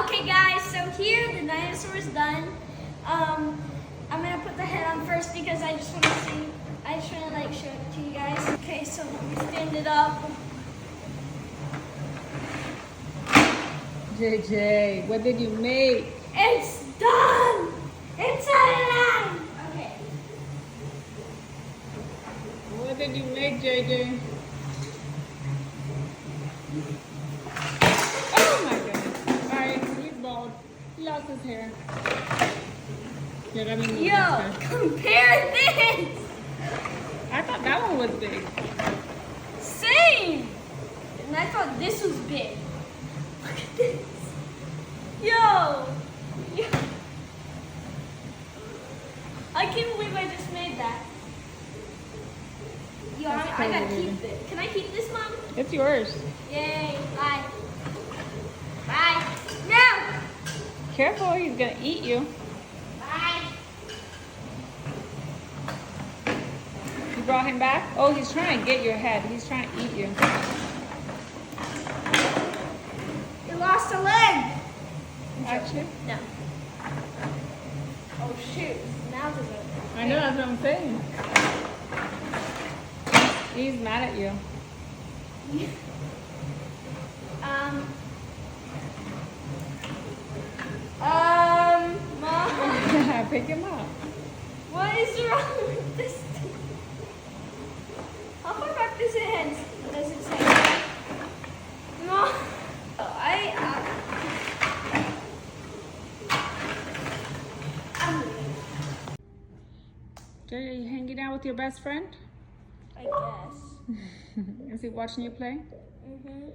Okay guys, so here the dinosaur is done. I'm gonna put the head on first because I just want to see. I just want to like show it to you guys. Okay, so let me stand it up. JJ, what did you make? It's done. It's done. Okay. What did you make, JJ? Oh my goodness. Alright, he's bald. He lost his hair. Yeah, let me move Yo, this guy. compare this. I thought that one was big. Same. And I thought this was big. Look at this. Yo. I can't believe I just made that. Yo, I gotta keep this. Can I keep this, Mom? It's yours. Yay. Bye. Bye. No. Careful, he's gonna eat you. Bye. You brought him back? Oh, he's trying to get your head. He's trying to eat you. You lost a leg. Actually? No. Oh shoot. Now there's a... I know, that's what I'm saying. He's mad at you. Mom. Pick him up. What is wrong with this thing? How far back does it say? No. Jay, are you hanging out with your best friend? I guess. Is he watching you play? Mm-hmm.